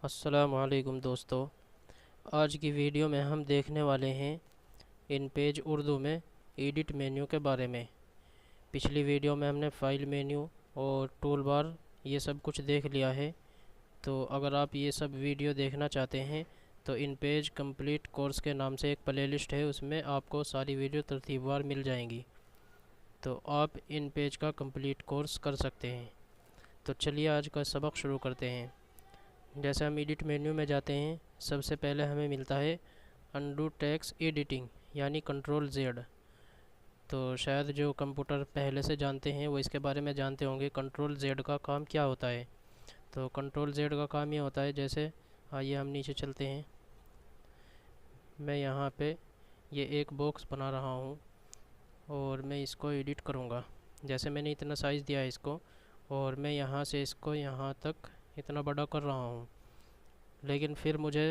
अस्सलाम वालेकुम दोस्तों। आज की वीडियो में हम देखने वाले हैं इन पेज उर्दू में एडिट मेन्यू के बारे में। पिछली वीडियो में हमने फ़ाइल मेन्यू और टूल बार ये सब कुछ देख लिया है। तो अगर आप ये सब वीडियो देखना चाहते हैं तो इन पेज कंप्लीट कोर्स के नाम से एक प्लेलिस्ट है, उसमें आपको सारी वीडियो तरतीबवार मिल जाएंगी। तो आप इन पेज का कंप्लीट कोर्स कर सकते हैं। तो चलिए आज का सबक शुरू करते हैं। जैसे हम एडिट मेन्यू में जाते हैं, सबसे पहले हमें मिलता है अंडू टेक्स्ट एडिटिंग यानी कंट्रोल जेड। तो शायद जो कंप्यूटर पहले से जानते हैं वो इसके बारे में जानते होंगे कंट्रोल जेड का काम क्या होता है। तो कंट्रोल जेड का काम ये होता है, जैसे आइए हम नीचे चलते हैं। मैं यहाँ पे ये एक बॉक्स बना रहा हूँ और मैं इसको एडिट करूँगा। जैसे मैंने इतना साइज़ दिया है इसको, और मैं यहाँ से इसको यहाँ तक इतना बड़ा कर रहा हूँ। लेकिन फिर मुझे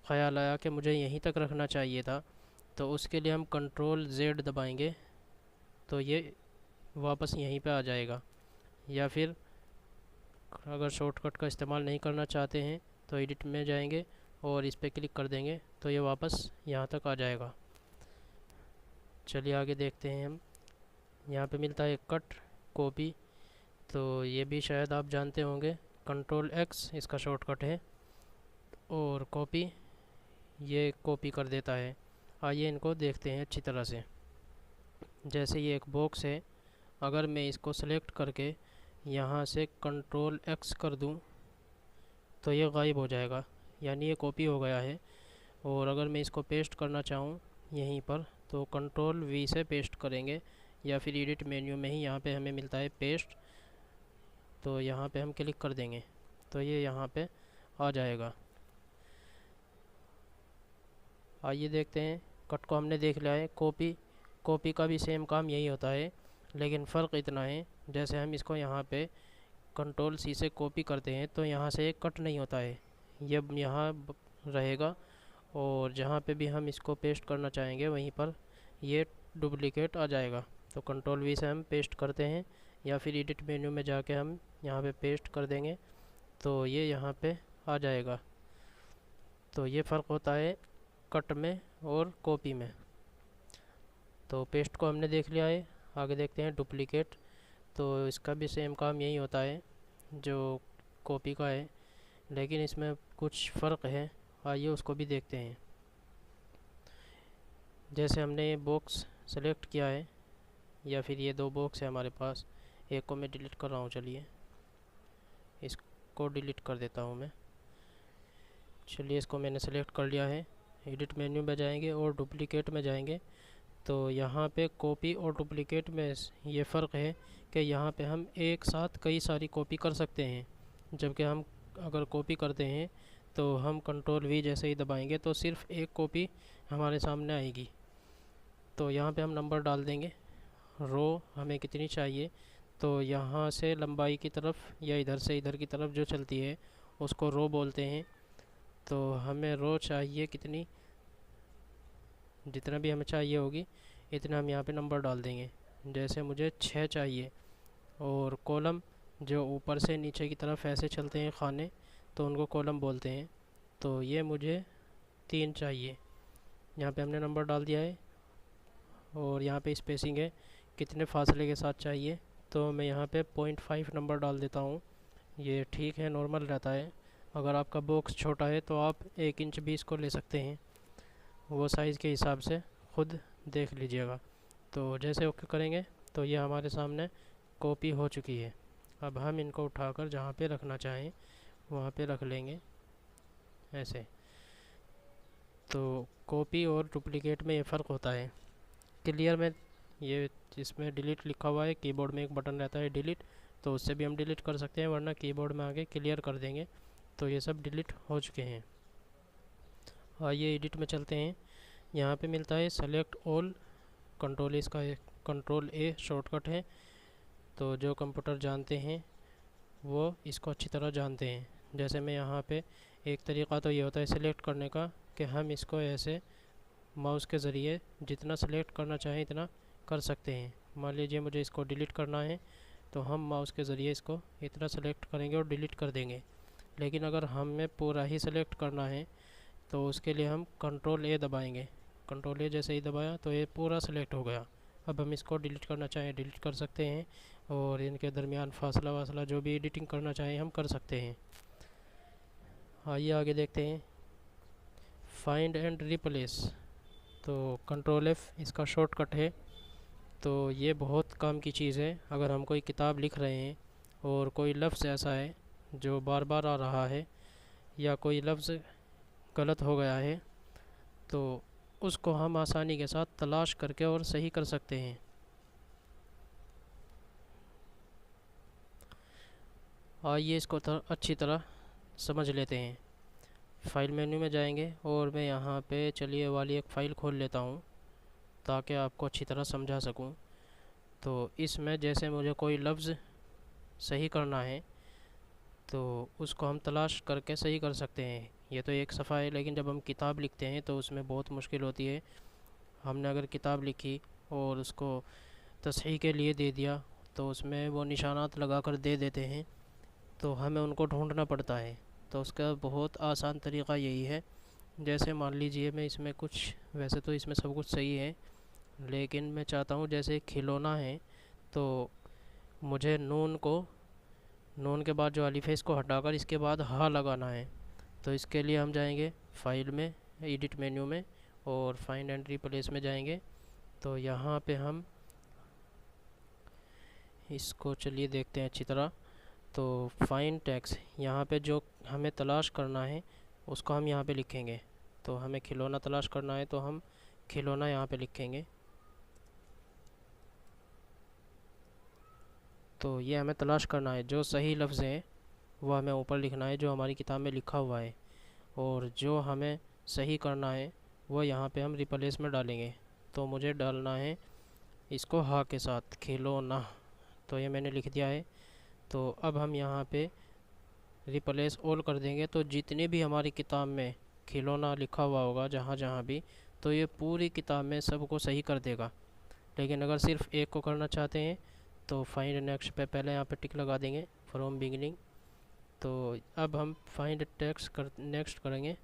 ख़याल आया कि मुझे यहीं तक रखना चाहिए था। तो उसके लिए हम कंट्रोल जेड दबाएंगे तो ये वापस यहीं पे आ जाएगा। या फिर अगर शॉर्टकट का इस्तेमाल नहीं करना चाहते हैं तो एडिट में जाएंगे और इस पर क्लिक कर देंगे तो ये वापस यहाँ तक आ जाएगा। चलिए आगे देखते हैं हम। यहाँ पे मिलता है कट कॉपी। तो ये भी शायद आप जानते होंगे, कंट्रोल एक्स इसका शॉर्टकट है। और कॉपी, ये कॉपी कर देता है। आइए इनको देखते हैं अच्छी तरह से। जैसे ये एक बॉक्स है, अगर मैं इसको सेलेक्ट करके यहाँ से कंट्रोल एक्स कर दूँ तो ये गायब हो जाएगा, यानी ये कॉपी हो गया है। और अगर मैं इसको पेस्ट करना चाहूँ यहीं पर तो कंट्रोल वी से पेस्ट करेंगे, या फिर एडिट मेन्यू में ही यहाँ पे हमें मिलता है पेस्ट। तो यहाँ पे हम क्लिक कर देंगे तो ये यहाँ पे आ जाएगा। आइए देखते हैं, कट को हमने देख लिया है। कॉपी, कॉपी का भी सेम काम यही होता है, लेकिन फ़र्क इतना है जैसे हम इसको यहाँ पे कंट्रोल सी से कॉपी करते हैं तो यहाँ से कट नहीं होता है, ये यहाँ रहेगा। और जहाँ पे भी हम इसको पेस्ट करना चाहेंगे वहीं पर ये डुप्लिकेट आ जाएगा। तो कंट्रोल वी से हम पेस्ट करते हैं, या फिर एडिट मेन्यू में जाके हम यहाँ पे पेस्ट कर देंगे तो ये यहाँ पे आ जाएगा। तो ये फ़र्क होता है कट में और कॉपी में। तो पेस्ट को हमने देख लिया है। आगे देखते हैं डुप्लिकेट। तो इसका भी सेम काम यही होता है जो कॉपी का है, लेकिन इसमें कुछ फ़र्क है। आइए उसको भी देखते हैं। जैसे हमने ये बॉक्स सेलेक्ट किया है, या फिर ये दो बॉक्स है हमारे पास, एक को मैं डिलीट कर रहा हूँ। चलिए इसको डिलीट कर देता हूँ मैं। चलिए इसको मैंने सेलेक्ट कर लिया है। एडिट मेन्यू में जाएंगे और डुप्लिकेट में जाएंगे। तो यहाँ पे कॉपी और डुप्लिकेट में ये फ़र्क है कि यहाँ पे हम एक साथ कई सारी कॉपी कर सकते हैं, जबकि हम अगर कॉपी करते हैं तो हम कंट्रोल वी जैसे ही दबाएंगे तो सिर्फ़ एक कॉपी हमारे सामने आएगी। तो यहाँ पे हम नंबर डाल देंगे, रो हमें कितनी चाहिए। तो यहाँ से लंबाई की तरफ या इधर से इधर की तरफ जो चलती है उसको रो बोलते हैं। तो हमें रो चाहिए कितनी, जितना भी हमें चाहिए होगी इतना हम यहाँ पे नंबर डाल देंगे। जैसे मुझे 6 चाहिए। और कॉलम जो ऊपर से नीचे की तरफ ऐसे चलते हैं खाने, तो उनको कॉलम बोलते हैं। तो ये मुझे 3 चाहिए। यहाँ पे हमने नंबर डाल दिया है। और यहाँ पे स्पेसिंग है कितने फासले के साथ चाहिए, तो मैं यहाँ पे 0.5 नंबर डाल देता हूँ। ये ठीक है, नॉर्मल रहता है। अगर आपका बॉक्स छोटा है तो आप 1 इंच भी इसको ले सकते हैं, वो साइज़ के हिसाब से खुद देख लीजिएगा। तो जैसे ओके करेंगे तो ये हमारे सामने कॉपी हो चुकी है। अब हम इनको उठाकर जहाँ पे रखना चाहें वहाँ पे रख लेंगे ऐसे। तो कॉपी और डुप्लिकेट में ये फ़र्क होता है। क्लियर में ये इसमें डिलीट लिखा हुआ है, कीबोर्ड में एक बटन रहता है डिलीट, तो उससे भी हम डिलीट कर सकते हैं, वरना कीबोर्ड में आगे क्लियर कर देंगे तो ये सब डिलीट हो चुके हैं। आइए एडिट में चलते हैं। यहाँ पे मिलता है सेलेक्ट ऑल। कंट्रोल इसका कंट्रोल ए शॉर्टकट है। तो जो कंप्यूटर जानते हैं वो इसको अच्छी तरह जानते हैं। जैसे मैं यहाँ पे, एक तरीक़ा तो ये होता है सेलेक्ट करने का कि हम इसको ऐसे माउस के ज़रिए जितना सेलेक्ट करना चाहें इतना कर सकते हैं। मान लीजिए मुझे इसको डिलीट करना है तो हम माउस के ज़रिए इसको इतना सेलेक्ट करेंगे और डिलीट कर देंगे। लेकिन अगर हमें पूरा ही सेलेक्ट करना है तो उसके लिए हम कंट्रोल ए दबाएंगे। कंट्रोल ए जैसे ही दबाया तो ये पूरा सेलेक्ट हो गया। अब हम इसको डिलीट करना चाहें डिलीट कर सकते हैं, और इनके दरमियान फासला वासला जो भी एडिटिंग करना चाहें हम कर सकते हैं। आइए आगे देखते हैं। फाइंड एंड रिप्लेस, तो कंट्रोल एफ इसका शॉर्टकट है। तो ये बहुत काम की चीज़ है। अगर हम कोई किताब लिख रहे हैं और कोई लफ्ज़ ऐसा है जो बार बार आ रहा है या कोई लफ्ज़ गलत हो गया है तो उसको हम आसानी के साथ तलाश करके और सही कर सकते हैं। आइए इसको अच्छी तरह समझ लेते हैं। फ़ाइल मेन्यू में जाएंगे और मैं यहाँ पे चलिए वाली एक फ़ाइल खोल लेता हूँ ताकि आपको अच्छी तरह समझा सकूँ। तो इसमें जैसे मुझे कोई लफ्ज़ सही करना है तो उसको हम तलाश करके सही कर सकते हैं। ये तो एक सफ़ा है, लेकिन जब हम किताब लिखते हैं तो उसमें बहुत मुश्किल होती है। हमने अगर किताब लिखी और उसको तसहीह के लिए दे दिया तो उसमें वो निशानात लगा कर दे देते हैं, तो हमें उनको ढूंढना पड़ता है। तो उसका बहुत आसान तरीक़ा यही है। जैसे मान लीजिए मैं इसमें कुछ, वैसे तो इसमें सब कुछ सही है, लेकिन मैं चाहता हूँ जैसे खिलौना है तो मुझे नून के बाद जो अलिफ है इसको हटाकर इसके बाद हा लगाना है। तो इसके लिए हम जाएंगे फ़ाइल में, एडिट मेन्यू में, और फाइंड एंड रिप्लेस में जाएंगे। तो यहाँ पे हम इसको चलिए देखते हैं अच्छी तरह। तो फाइंड टेक्स्ट, यहाँ पे जो हमें तलाश करना है उसको हम यहाँ पे लिखेंगे। तो हमें खिलौना तलाश करना है तो हम खिलौना यहाँ पे लिखेंगे। तो ये हमें तलाश करना है, जो सही लफ्ज़ है वो हमें ऊपर लिखना है जो हमारी किताब में लिखा हुआ है, और जो हमें सही करना है वो यहाँ पे हम रिप्लेस में डालेंगे। तो मुझे डालना है इसको हा के साथ, खिलौना। तो ये मैंने लिख दिया है। तो अब हम यहाँ पे रिप्लेस ऑल कर देंगे, तो जितने भी हमारी किताब में खिलौना लिखा हुआ होगा जहाँ जहाँ भी, तो ये पूरी किताब में सबको सही कर देगा। लेकिन अगर सिर्फ एक को करना चाहते हैं तो फाइंड नेक्स्ट पे पहले यहाँ पे टिक लगा देंगे फ्रॉम बिगिनिंग। तो अब हम फाइंड नेक्स्ट करेंगे।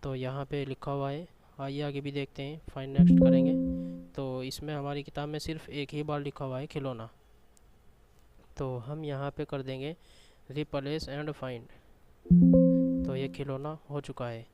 तो यहाँ पे लिखा हुआ है, आइए आगे भी देखते हैं। फाइंड नेक्स्ट करेंगे तो इसमें हमारी किताब में सिर्फ एक ही बार लिखा हुआ है खिलौना। तो हम यहाँ पे कर देंगे रिप्लेस एंड फाइंड। तो ये खिलौना हो चुका है।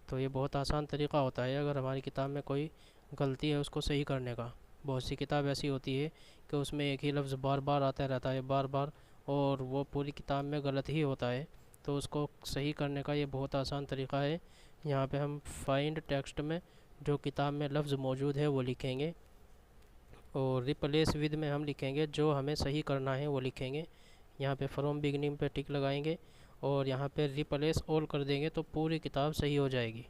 तो ये बहुत आसान तरीक़ा होता है अगर हमारी किताब में कोई गलती है उसको सही करने का। बहुत सी किताब ऐसी होती है कि उसमें एक ही लफ्ज़ बार बार आता रहता है बार बार, और वो पूरी किताब में गलत ही होता है। तो उसको सही करने का ये बहुत आसान तरीक़ा है। यहाँ पे हम फाइंड टेक्स्ट में जो किताब में लफ्ज़ मौजूद है वो लिखेंगे, और रिप्लेस विद में हम लिखेंगे जो हमें सही करना है वो लिखेंगे। यहाँ पे फ्रॉम बिगिनिंग पे टिक लगाएंगे और यहाँ पे रिप्लेस ऑल कर देंगे तो पूरी किताब सही हो जाएगी।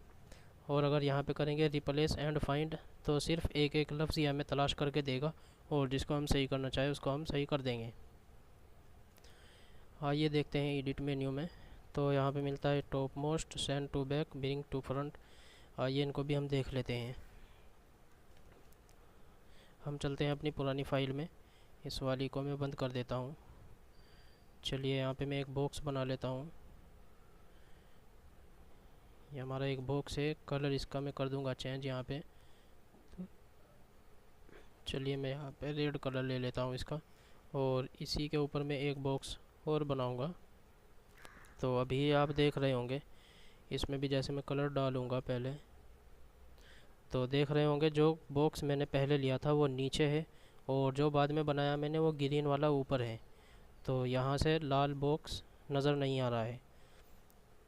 और अगर यहाँ पे करेंगे रिप्लेस एंड फाइंड तो सिर्फ एक एक लफ्ज़ ही हमें तलाश करके देगा, और जिसको हम सही करना चाहें उसको हम सही कर देंगे। आइए देखते हैं एडिट मेन्यू में। तो यहाँ पे मिलता है top most, send to back, bring to front. आइए इनको भी हम देख लेते हैं। हम चलते हैं अपनी पुरानी फ़ाइल में। इस वाली को मैं बंद कर देता हूँ। चलिए यहाँ पे मैं एक बॉक्स बना लेता हूँ। ये हमारा एक बॉक्स है, कलर इसका मैं कर दूँगा चेंज यहाँ पे। चलिए मैं यहाँ पे रेड कलर ले लेता हूँ इसका, और इसी के ऊपर मैं एक बॉक्स और बनाऊँगा। तो अभी आप देख रहे होंगे इसमें भी जैसे मैं कलर डालूँगा पहले, तो देख रहे होंगे जो बॉक्स मैंने पहले लिया था वो नीचे है, और जो बाद में बनाया मैंने वो ग्रीन वाला ऊपर है। तो यहाँ से लाल बॉक्स नज़र नहीं आ रहा है।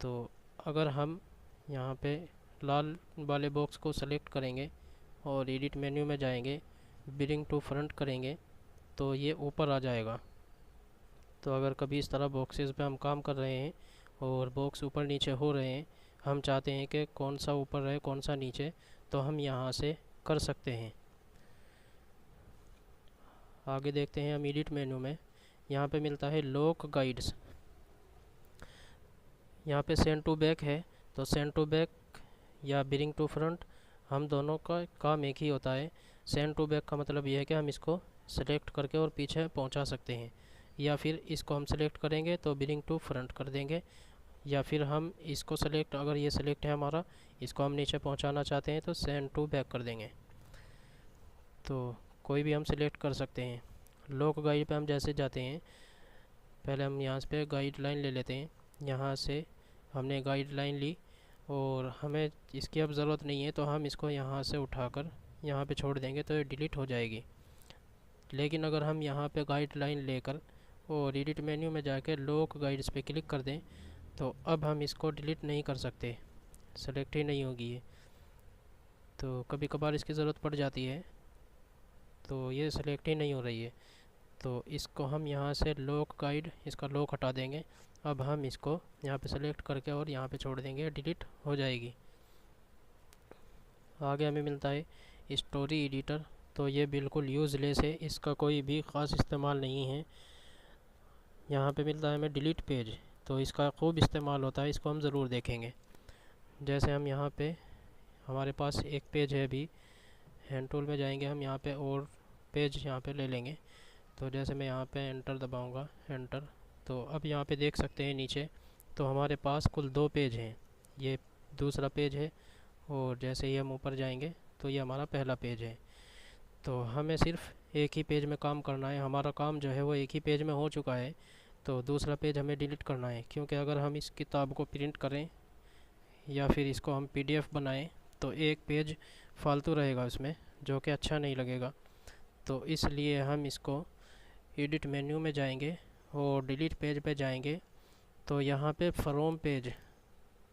तो अगर हम यहाँ पे लाल वाले बॉक्स को सेलेक्ट करेंगे और एडिट मेन्यू में जाएंगे, ब्रिंग टू फ्रंट करेंगे तो ये ऊपर आ जाएगा। तो अगर कभी इस तरह बॉक्सेस पे हम काम कर रहे हैं और बॉक्स ऊपर नीचे हो रहे हैं, हम चाहते हैं कि कौन सा ऊपर रहे कौन सा नीचे, तो हम यहाँ से कर सकते हैं। आगे देखते हैं हम एडिट मेन्यू में। यहाँ पे मिलता है लॉक गाइड्स। यहाँ पे सेंड टू बैक है, तो सेंड टू बैक या ब्रिंग टू फ्रंट हम दोनों का काम एक ही होता है। सेंड टू बैक का मतलब ये है कि हम इसको सेलेक्ट करके और पीछे पहुँचा सकते हैं। या फिर इसको हम सेलेक्ट करेंगे तो ब्रिंग टू फ्रंट कर देंगे, या फिर हम इसको सेलेक्ट, अगर ये सेलेक्ट है हमारा, इसको हम नीचे पहुंचाना चाहते हैं तो सेंड टू बैक कर देंगे। तो कोई भी हम सिलेक्ट कर सकते हैं। लॉक गाइड पे हम जैसे जाते हैं, पहले हम यहाँ पे गाइडलाइन ले लेते हैं। यहाँ से हमने गाइडलाइन ली और हमें इसकी अब ज़रूरत नहीं है, तो हम इसको यहाँ से उठाकर यहाँ पे छोड़ देंगे तो ये डिलीट हो जाएगी। लेकिन अगर हम यहाँ पे गाइडलाइन लेकर और एडिट मेन्यू में जाकर लॉक गाइड्स पे क्लिक कर दें तो अब हम इसको डिलीट नहीं कर सकते, सेलेक्ट ही नहीं होगी ये। तो कभी कभार इसकी ज़रूरत पड़ जाती है, तो ये सेलेक्ट ही नहीं हो रही है। तो इसको हम यहाँ से लॉक गाइड, इसका लॉक हटा देंगे। अब हम इसको यहाँ पे सेलेक्ट करके और यहाँ पे छोड़ देंगे, डिलीट हो जाएगी। आगे हमें मिलता है स्टोरी एडिटर। तो ये बिल्कुल यूज़लेस है, इसका कोई भी ख़ास इस्तेमाल नहीं है। यहाँ पे मिलता है हमें डिलीट पेज, तो इसका खूब इस्तेमाल होता है, इसको हम ज़रूर देखेंगे। जैसे हम यहाँ पे, हमारे पास एक पेज है अभी, हैंड टूल में जाएंगे हम, यहाँ पे और पेज यहाँ पे ले लेंगे। तो जैसे मैं यहाँ पे एंटर दबाऊँगा, एंटर, तो अब यहाँ पे देख सकते हैं नीचे, तो हमारे पास कुल 2 पेज हैं। ये दूसरा पेज है और जैसे ही हम ऊपर जाएंगे तो ये हमारा पहला पेज है। तो हमें सिर्फ एक ही पेज में काम करना है, हमारा काम जो है वो एक ही पेज में हो चुका है। तो दूसरा पेज हमें डिलीट करना है, क्योंकि अगर हम इस किताब को प्रिंट करें या फिर इसको हम PDF बनाएं तो एक पेज फालतू रहेगा उसमें, जो कि अच्छा नहीं लगेगा। तो इसलिए हम इसको एडिट मेन्यू में जाएंगे और डिलीट पेज पे जाएंगे। तो यहाँ पे फ्रॉम पेज,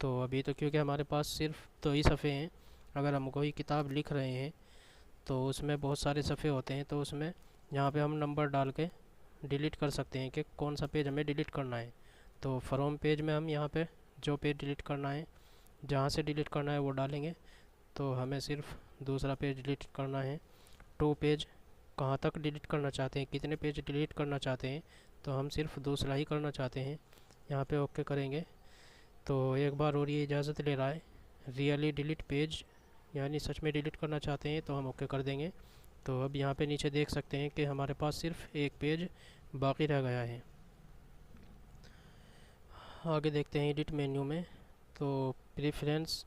तो अभी तो क्योंकि हमारे पास सिर्फ 2 ही सफ़े हैं, अगर हम कोई किताब लिख रहे हैं तो उसमें बहुत सारे सफ़े होते हैं, तो उसमें यहाँ पे हम नंबर डाल के डिलीट कर सकते हैं कि कौन सा पेज हमें डिलीट करना है। तो फ्रॉम पेज में हम यहाँ पे जो पेज डिलीट करना है, जहाँ से डिलीट करना है वो डालेंगे। तो हमें सिर्फ दूसरा पेज डिलीट करना है। टू पेज, कहाँ तक डिलीट करना चाहते हैं, कितने पेज डिलीट करना चाहते हैं, तो हम सिर्फ दूसरा ही करना चाहते हैं। यहाँ पे ओके करेंगे तो एक बार और ये इजाज़त ले रहा है, रियली डिलीट पेज, यानी सच में डिलीट करना चाहते हैं, तो हम ओके कर देंगे। तो अब यहाँ पे नीचे देख सकते हैं कि हमारे पास सिर्फ एक पेज बाकी रह गया है। आगे देखते हैं एडिट मेन्यू में, तो प्रेफरेंस,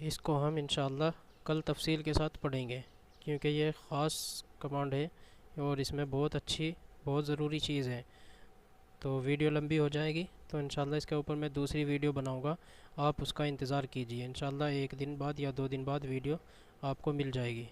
इसको हम इंशाल्लाह कल तफसील के साथ पढ़ेंगे, क्योंकि ये ख़ास कमांड है और इसमें बहुत अच्छी, बहुत ज़रूरी चीज़ है। तो वीडियो लंबी हो जाएगी, तो इंशाल्लाह इसके ऊपर मैं दूसरी वीडियो बनाऊंगा, आप उसका इंतज़ार कीजिए। इंशाल्लाह 1 दिन बाद या 2 दिन बाद वीडियो आपको मिल जाएगी।